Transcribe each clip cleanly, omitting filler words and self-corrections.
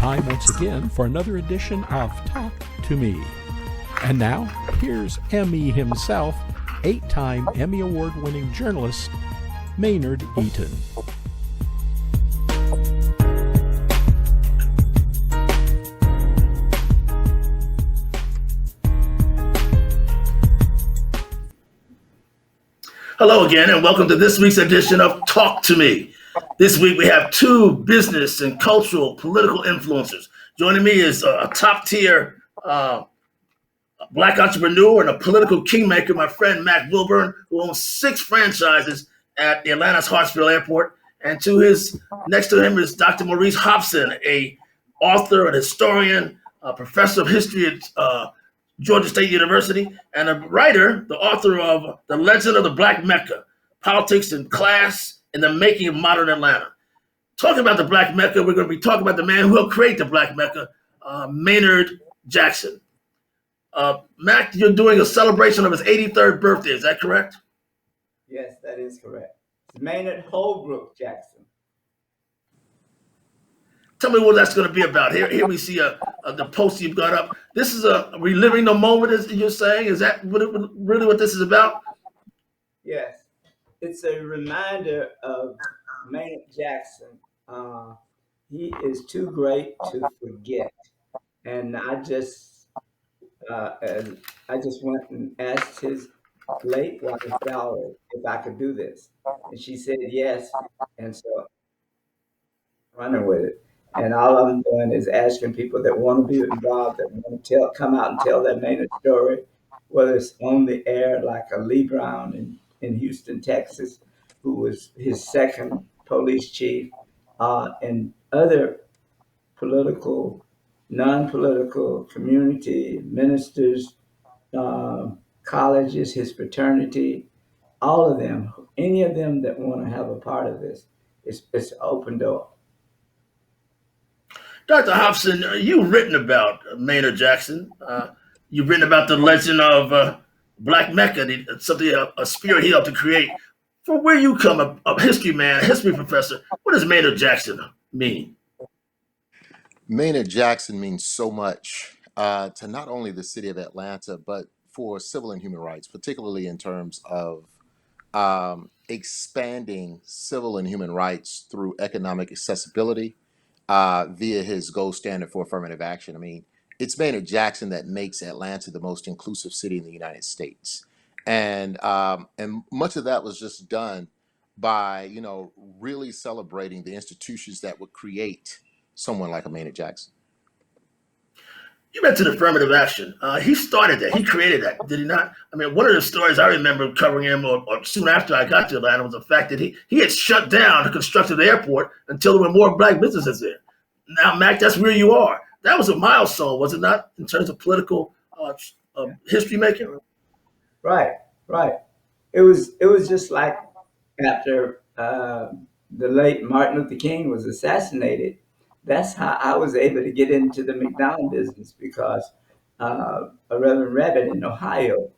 time once again for another edition of Talk to Me. And now, here's Emmy himself, 8-time Emmy Award-winning journalist, Maynard Eaton. Hello again, and welcome to this week's edition of Talk to Me. This week we have two business and cultural political influencers. Joining me is a top-tier Black entrepreneur and a political kingmaker, my friend Mack Wilbourn, who owns 6 franchises at Atlanta's Hartsfield Airport. And next to him is Dr. Maurice Hobson, a author, an historian, a professor of history at Georgia State University, and a writer, the author of The Legend of the Black Mecca, Politics and Class in the Making of Modern Atlanta. Talking about the Black Mecca, we're going to be talking about the man who helped create the Black Mecca, Maynard Jackson. Mack, you're doing a celebration of his 83rd birthday, is that correct? Yes, that is correct. It's Maynard Holbrook Jackson. Tell me what that's going to be about. Here we see the post you've got up. This is a reliving the moment, as you're saying. Is that really what this is about? Yes, it's a reminder of Maynard Jackson. He is too great to forget, and I just went and asked his late wife Valerie if I could do this, and she said yes, and so I'm running with it. And all I'm doing is asking people that want to be involved, that want to come out and tell their Maynard story, whether it's on the air, like a Lee Brown in Houston, Texas, who was his second police chief, and other political, non-political community ministers, colleges, his fraternity, all of them, any of them that want to have a part of this, it's an open door. Dr. Hobson, you've written about Maynard Jackson. You've written about the legend of Black Mecca, a spirit he helped to create. From where you come, a history man, a history professor, what does Maynard Jackson mean? Maynard Jackson means so much to not only the city of Atlanta, but for civil and human rights, particularly in terms of expanding civil and human rights through economic accessibility, via his gold standard for affirmative action. I mean, it's Maynard Jackson that makes Atlanta the most inclusive city in the United States. And much of that was just done by, really celebrating the institutions that would create someone like a Maynard Jackson. You mentioned affirmative action. He started that. He created that, did he not? I mean, one of the stories I remember covering him, or soon after I got to Atlanta, was the fact that he had shut down the construction of the airport until there were more Black businesses there. Now, Mack, that's where you are. That was a milestone, was it not, in terms of political history making? Right. It was just like after the late Martin Luther King was assassinated. That's how I was able to get into the McDonald's business, because a Reverend Rabbit in Ohio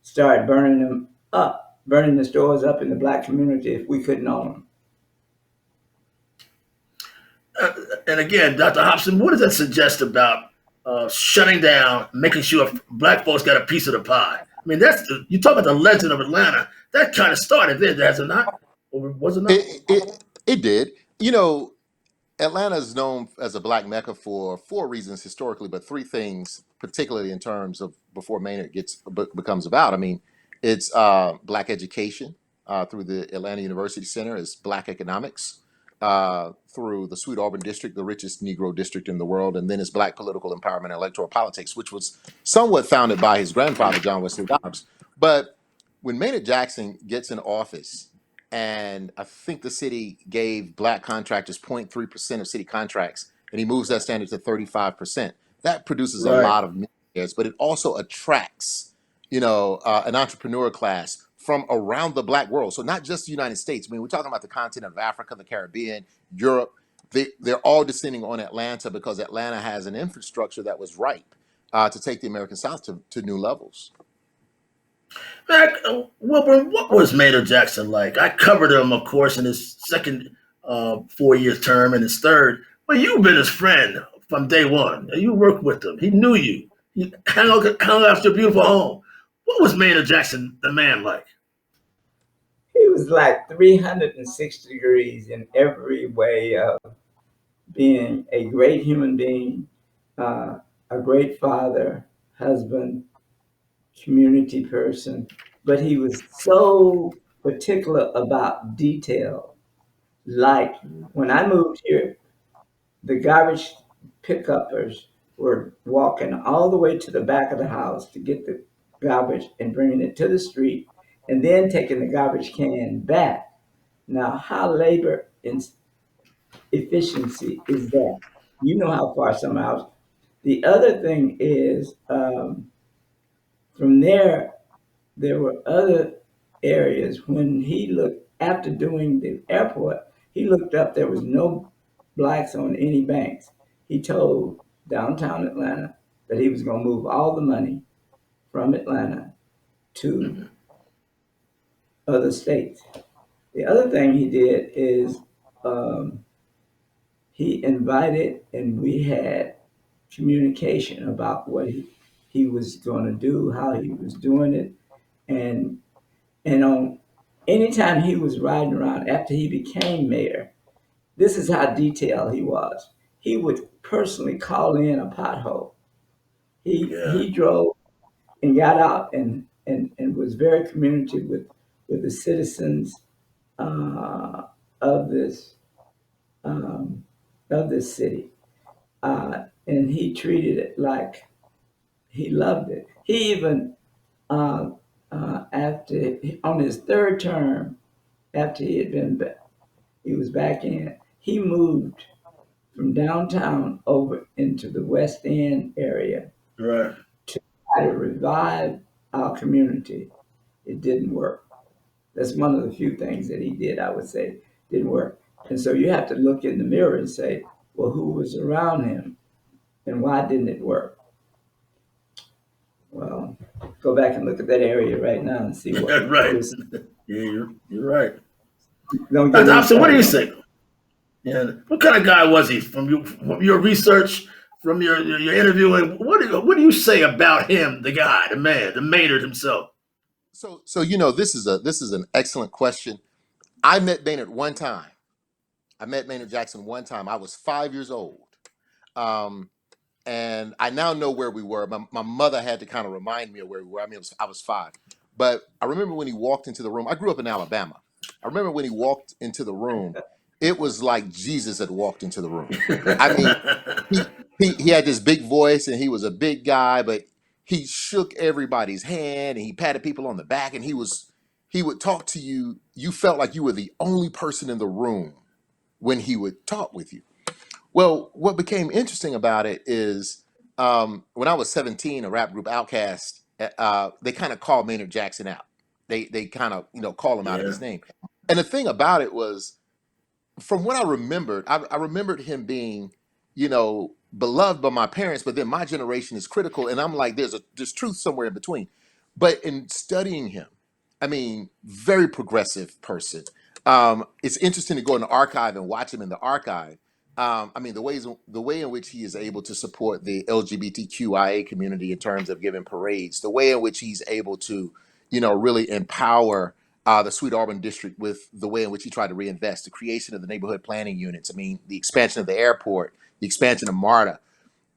started burning the stores up in the Black community if we couldn't own them. And again, Dr. Hobson, what does that suggest about shutting down, making sure Black folks got a piece of the pie? I mean, you talk about the legend of Atlanta. That kind of started there, has it not? Or was it not? It did. Atlanta is known as a Black Mecca for 4 reasons historically, but 3 things, particularly in terms of before Maynard becomes about. I mean, it's Black education through the Atlanta University Center, it's Black economics through the Sweet Auburn District, the richest Negro district in the world, and then it's Black political empowerment and electoral politics, which was somewhat founded by his grandfather, John Wesley Dobbs. But when Maynard Jackson gets in office, and I think the city gave Black contractors 0.3% of city contracts, and he moves that standard to 35%. That produces a lot of millionaires, but it also attracts, an entrepreneur class from around the Black world. So not just the United States. I mean, we're talking about the continent of Africa, the Caribbean, Europe. They're all descending on Atlanta because Atlanta has an infrastructure that was ripe to take the American South to new levels. Mack Wilbourn, what was Maynard Jackson like? I covered him, of course, in his second 4-year term and his third. But you've been his friend from day one. You worked with him. He knew you. He hung out your beautiful home. What was Maynard Jackson, the man, like? He was like 360 degrees in every way of being a great human being, a great father, husband, community person. But he was so particular about detail. Like when I moved here, the garbage pickuppers were walking all the way to the back of the house to get the garbage and bringing it to the street and then taking the garbage can back. Now, how labor efficiency is that? You know how far some house. The other thing is from there were other areas when he looked after doing the airport. He looked up. There was no blacks on any banks. He told downtown Atlanta that he was going to move all the money from Atlanta to other states. The other thing he did is he invited, and we had communication about what he was going to do, how he was doing it, and on anytime he was riding around after he became mayor, this is how detailed he was. He would personally call in a pothole. He drove and got out and was very communicative with the citizens of this city, and he treated it like he loved it. He even after on his third term, after he was back in. He moved from downtown over into the West End area Right. to try to revive our community. It didn't work. That's one of the few things that he did, I would say, didn't work. And so you have to look in the mirror and say, well, who was around him and why didn't it work? Well, go back and look at that area right now and see what. Right. Yeah, you're right. Don't Dr. get me Hobson, what do you started. think? Yeah, what kind of guy was he? From your research, from your interviewing, what do you say about him, the guy, the man, the Maynard himself? So this is an excellent question. I met Maynard one time. I met Maynard Jackson one time. I was 5 years old. And I now know where we were. My mother had to kind of remind me of where we were. I mean, I was 5. But I remember when he walked into the room. I grew up in Alabama. I remember when he walked into the room, it was like Jesus had walked into the room. I mean, he had this big voice and he was a big guy, but he shook everybody's hand and he patted people on the back and he would talk to you. You felt like you were the only person in the room when he would talk with you. Well, what became interesting about it is when I was 17, a rap group Outkast, they kind of called Maynard Jackson out. They kind of call him out of his name. And the thing about it was, from what I remembered, I remembered him being, beloved by my parents, but then my generation is critical, and I'm like, there's truth somewhere in between. But in studying him, I mean, very progressive person. It's interesting to go in the archive and watch him in the archive. I mean, the way in which he is able to support the LGBTQIA community in terms of giving parades, the way in which he's able to, really empower the Sweet Auburn district with the way in which he tried to reinvest, the creation of the neighborhood planning units. I mean, the expansion of the airport, the expansion of MARTA.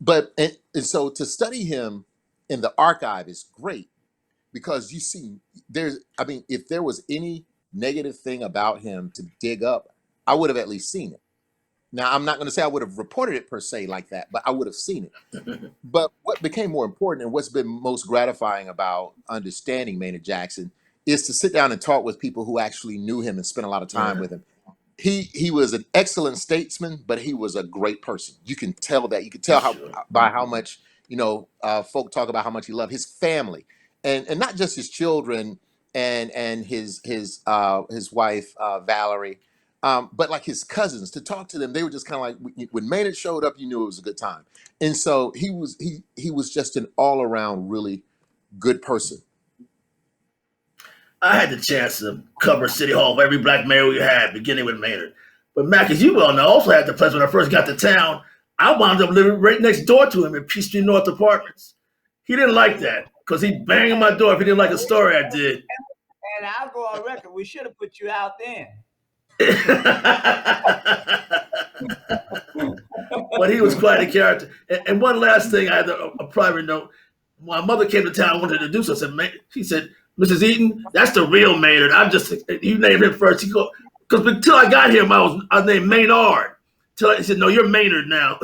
But and so to study him in the archive is great because you see, if there was any negative thing about him to dig up, I would have at least seen it. Now, I'm not going to say I would have reported it per se like that, but I would have seen it. But what became more important and what's been most gratifying about understanding Maynard Jackson is to sit down and talk with people who actually knew him and spent a lot of time with him. He was an excellent statesman, but he was a great person. You can tell that. You can tell by how much folk talk about how much he loved his family, and not just his children and his wife Valerie. But like his cousins, to talk to them, they were just kind of like, when Maynard showed up, you knew it was a good time. And so he was just an all around really good person. I had the chance to cover City Hall for every black mayor we had, beginning with Maynard. But Mack, as you well know, also had the pleasure when I first got to town. I wound up living right next door to him in Peachtree North Apartments. He didn't like that because he banged on my door if he didn't like a story I did. And I'll go on record. We should have put you out then. But he was quite a character. And one last thing, I had a private note. My mother came to town, wanted to introduce us, and she said, "Mrs. Eaton, that's the real Maynard. You named him first." Because until I got him, I was named Maynard. He said, "No, you're Maynard now."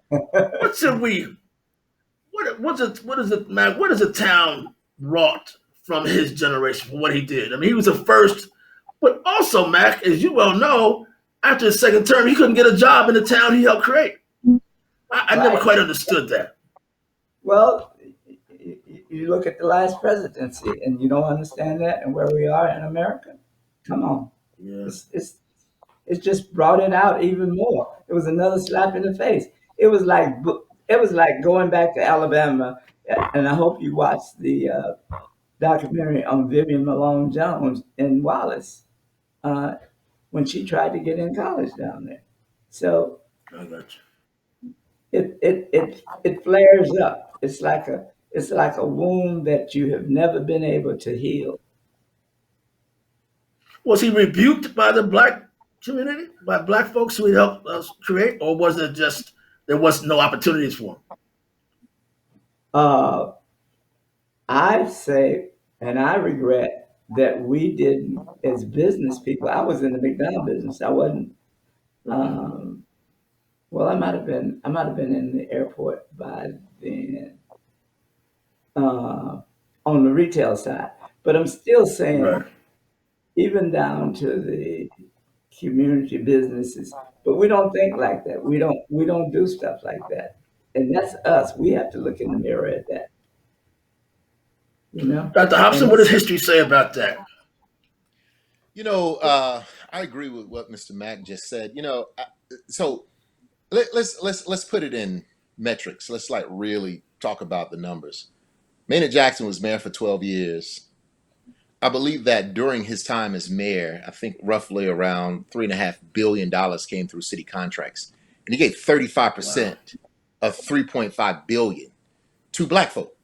What should we? What is it, man? What is the town wrought from his generation for what he did? I mean, he was the first, but also, Mac, as you well know, after his second term, he couldn't get a job in the town he helped create. I never quite understood that. Well, you look at the last presidency and you don't understand that and where we are in America. Come on. Yeah. It's just brought it out even more. It was another slap in the face. It was like going back to Alabama, and I hope you watched the documentary on Vivian Malone Jones in Wallace when she tried to get in college down there. So I got you. it flares up. It's like a wound that you have never been able to heal. Was he rebuked by the black community, by black folks who he helped us create, or was it just there was no opportunities for him? I say, and I regret that we didn't, as business people. I was in the McDonald business. I wasn't. Well, I might have been. I might have been in the airport by then, on the retail side. But I'm still saying, Right. even down to the community businesses. But we don't think like that. We don't do stuff like that. And that's us. We have to look in the mirror at that. You know? Dr. Hobson, And what does history say about that? I agree with what Mr. Mack just said. So let's put it in metrics. Let's like really talk about the numbers. Maynard Jackson was mayor for 12 years. I believe that during his time as mayor, I think roughly around $3.5 billion came through city contracts, and he gave 35% of $3.5 billion to black folk.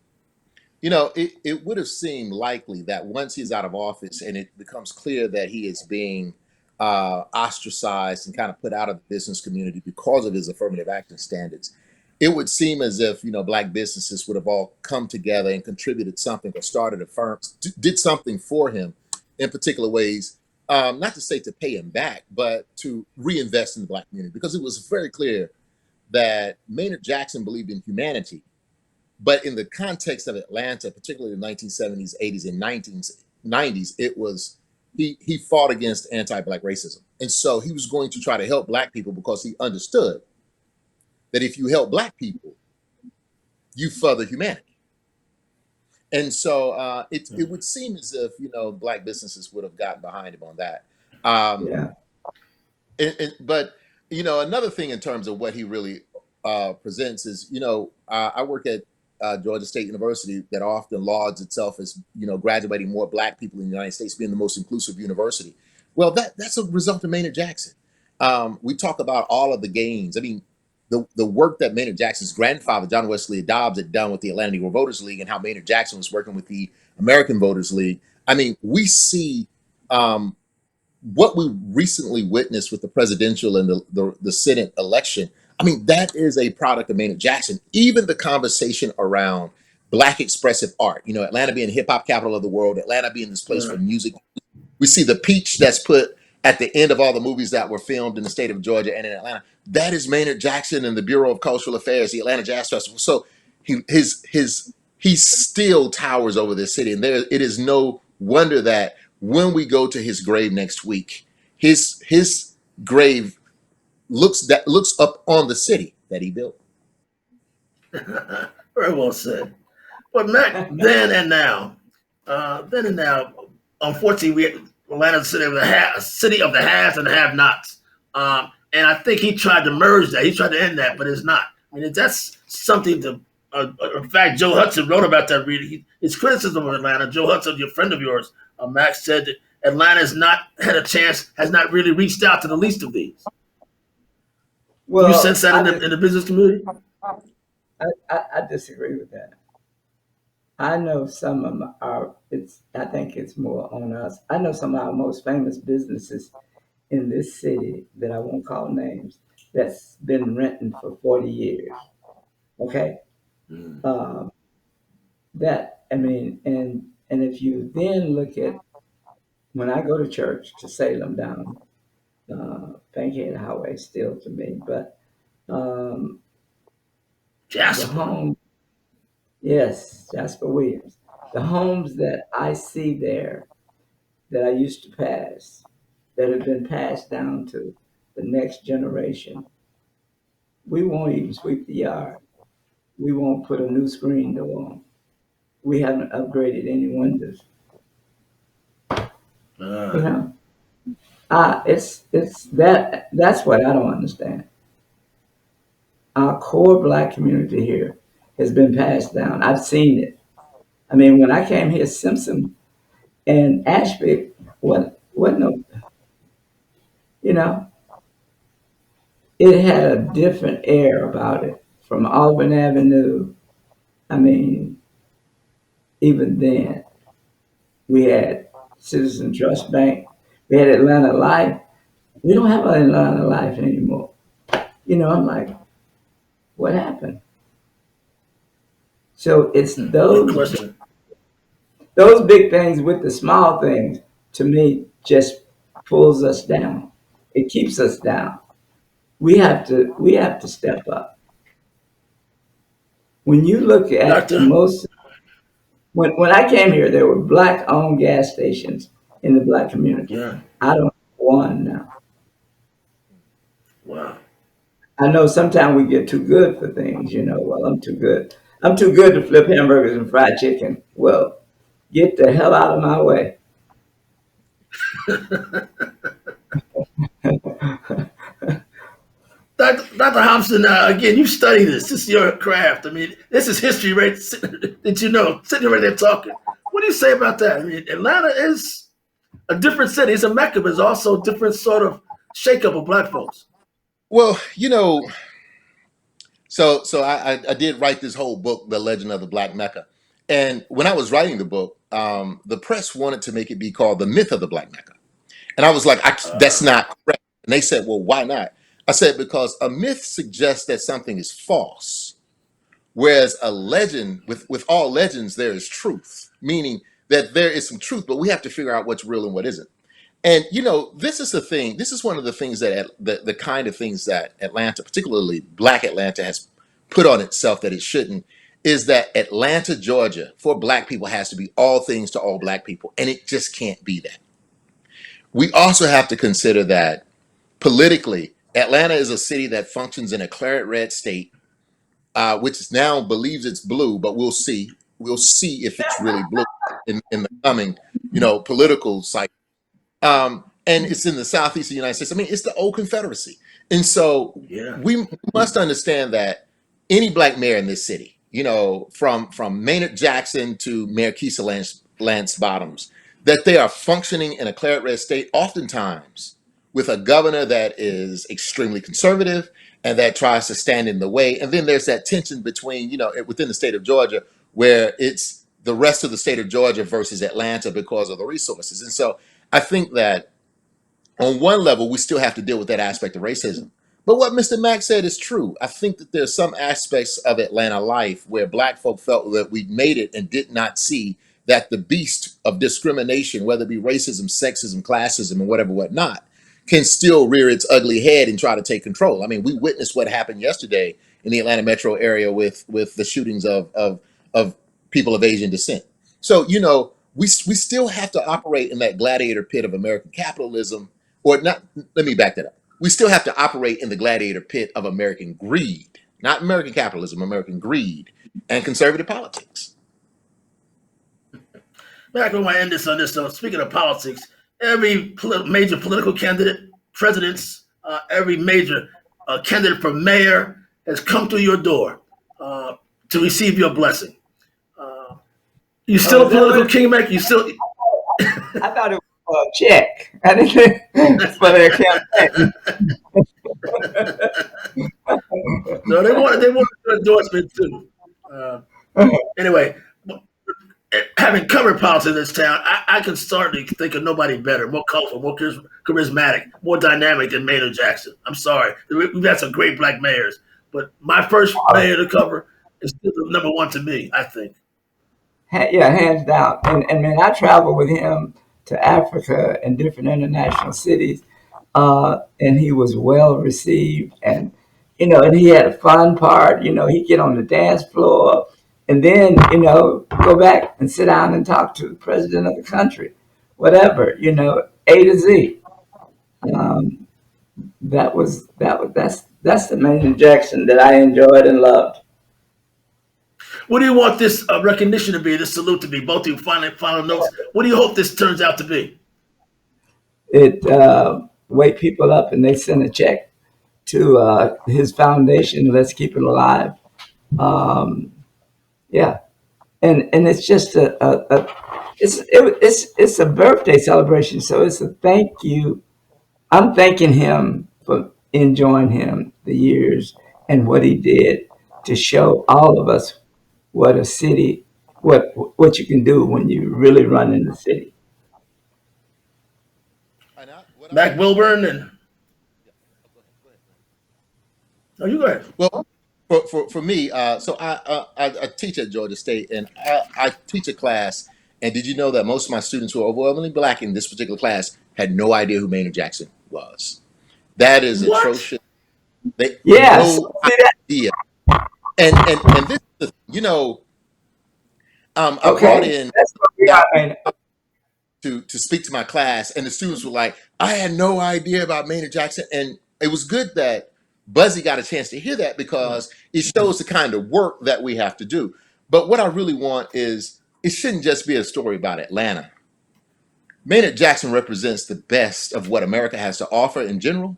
It would have seemed likely that once he's out of office and it becomes clear that he is being ostracized and kind of put out of the business community because of his affirmative action standards, it would seem as if black businesses would have all come together and contributed something or started a firm, did something for him in particular ways, not to say to pay him back, but to reinvest in the black community, because it was very clear that Maynard Jackson believed in humanity. But in the context of Atlanta, particularly in the 1970s, 80s, and 1990s, it was he fought against anti-black racism. And so he was going to try to help black people because he understood that if you help black people, you further humanity. And so it would seem as if, black businesses would have gotten behind him on that. yeah. But another thing in terms of what he really presents is, I work at Georgia State University that often lauds itself as, graduating more black people in the United States, being the most inclusive university. Well, that's a result of Maynard Jackson. We talk about all of the gains. I mean, the work that Maynard Jackson's grandfather, John Wesley Dobbs, had done with the Atlanta Negro Voters League, and how Maynard Jackson was working with the American Voters League. I mean, we see what we recently witnessed with the presidential and the Senate election. I mean, that is a product of Maynard Jackson. Even the conversation around black expressive art, Atlanta being hip hop capital of the world, Atlanta being this place for music. We see the peach that's put at the end of all the movies that were filmed in the state of Georgia and in Atlanta. That is Maynard Jackson and the Bureau of Cultural Affairs, the Atlanta Jazz Festival. So he still towers over this city. And it is no wonder that when we go to his grave next week, his grave looks up on the city that he built. Very well said. But Mac, then and now, unfortunately, Atlanta's a city of the haves and the have-nots. And I think he tried to merge that. He tried to end that, but it's not. I mean, that's something to. In fact, Joe Hudson wrote about that reading. His criticism of Atlanta. Joe Hudson, a friend of yours, Max, said that Atlanta has not had a chance, has not really reached out to the least of these. You sense Well, that in the business community? I disagree with that. I know some of our, I think it's more on us. I know some of our most famous businesses in this city that I won't call names that's been renting for 40 years. Okay. Mm. Um, I mean, and if you then look at when I go to church to Salem down Bankhead Highway, still to me, but um, the Jasper. home, yes, Jasper Williams, the homes that I see there that I used to pass, that have been passed down to the next generation, we won't even sweep the yard. We won't put a new screen door on. We haven't upgraded any windows. You Uh, know, it's that's what I don't understand. Our core black community here has been passed down. I've seen it. I mean, when I came here, Simpson and Ashby, what no, you know, it had a different air about it from Auburn Avenue. I mean, even then, we had Citizen Trust Bank, we had Atlanta Life. We don't have an Atlanta Life anymore. You know, I'm like, what happened? So it's good question. those big things with the small things to me just pulls us down. It keeps us down. We have to step up. When you look at Doctor? most when I came here, there were black owned gas stations in the black community. Yeah. I don't know one now. Wow. I know sometimes we get too good for things, you know. Well, I'm too good. I'm too good to flip hamburgers and fried chicken. Well, get the hell out of my way. Dr. Hobson, again, you study this. This is your craft. I mean, this is history, right? That you know, sitting right there talking. What do you say about that? I mean, Atlanta is a different city. It's a Mecca, but it's also a different sort of shakeup of black folks. Well, so I did write this whole book, The Legend of the Black Mecca. And when I was writing the book, the press wanted to make it be called The Myth of the Black Mecca. And I was like, that's Uh, not correct. And they said, well, why not? I said, because a myth suggests that something is false, whereas a legend, with all legends, there is truth, meaning that there is some truth, but we have to figure out what's real and what isn't. And this is the thing. This is one of the things that the kind of things that Atlanta, particularly Black Atlanta, has put on itself that it shouldn't. Is that Atlanta, Georgia, for Black people has to be all things to all Black people, and it just can't be that. We also have to consider that politically, Atlanta is a city that functions in a claret red state, which now believes it's blue, but we'll see. We'll see if it's really blue in the coming, political cycle. And it's in the southeast of the United States. I mean, it's the old Confederacy. And so yeah. we must understand that any Black mayor in this city, from Maynard Jackson to Mayor Keisha Lance Bottoms, that they are functioning in a claret red state, oftentimes with a governor that is extremely conservative and that tries to stand in the way. And then there's that tension between, within the state of Georgia, where it's the rest of the state of Georgia versus Atlanta because of the resources. And so I think that on one level, we still have to deal with that aspect of racism. But what Mr. Mack said is true. I think that there's some aspects of Atlanta life where Black folk felt that we made it and did not see that the beast of discrimination, whether it be racism, sexism, classism, and whatever, whatnot, can still rear its ugly head and try to take control. I mean, we witnessed what happened yesterday in the Atlanta metro area with the shootings of people of Asian descent. So, we still have to operate in that gladiator pit of American capitalism, or not. Let me back that up. We still have to operate in the gladiator pit of American greed, not American capitalism, American greed and conservative politics. Back when I end this on this, so speaking of politics, every major political candidate, presidents, every major candidate for mayor has come through your door to receive your blessing. You Oh, still is a that what political it, kingmaker? You still I thought it was check. I didn't for their campaign. No, they wanted an endorsement too. Uh, anyway, having covered politics in this town, I can certainly think of nobody better, more colorful, more charismatic, more dynamic than Maynard Jackson. I'm sorry, we've had some great black mayors, but my first mayor to cover is still number one to me. I think. Yeah, hands down. And man, I traveled with him to Africa and different international cities, and he was well received. And and he had a fun part. He'd get on the dance floor, and then go back and sit down and talk to the president of the country, whatever. A to Z. Um, that's the Maynard Jackson that I enjoyed and loved. What do you want this recognition to be? This salute to be? Both of you final notes. What do you hope this turns out to be? It wake people up and they send a check to his foundation. Let's keep it alive. Um, yeah, and it's just it's a birthday celebration. So it's a thank you. I'm thanking him for enjoying him the years and what he did to show all of us what a city, what you can do when you really run in the city. Mack Wilbourn and no, you go ahead. Well, for me, so I teach at Georgia State, and I teach a class. And did you know that most of my students who are overwhelmingly black in this particular class had no idea who Maynard Jackson was? That is What? atrocious. They Yes, no see that? idea. And this, I brought Okay, in that's what we are. Man. to speak to my class, and the students were like, "I had no idea about Maynard Jackson," and it was good that Buzzy got a chance to hear that because it shows the kind of work that we have to do. But what I really want is it shouldn't just be a story about Atlanta. Maynard Jackson represents the best of what America has to offer in general,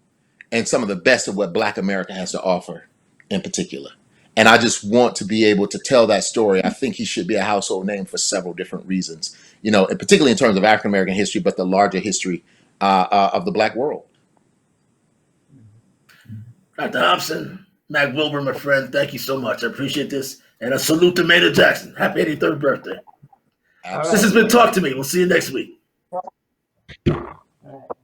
and some of the best of what Black America has to offer in particular. And I just want to be able to tell that story. I think he should be a household name for several different reasons, and particularly in terms of African American history, but the larger history of the Black world. Dr. Hobson, Mack Wilbourn, my friend, thank you so much. I appreciate this. And a salute to Maynard Jackson. Happy 83rd birthday. All This right. has been Talk to Me. We'll see you next week. All right.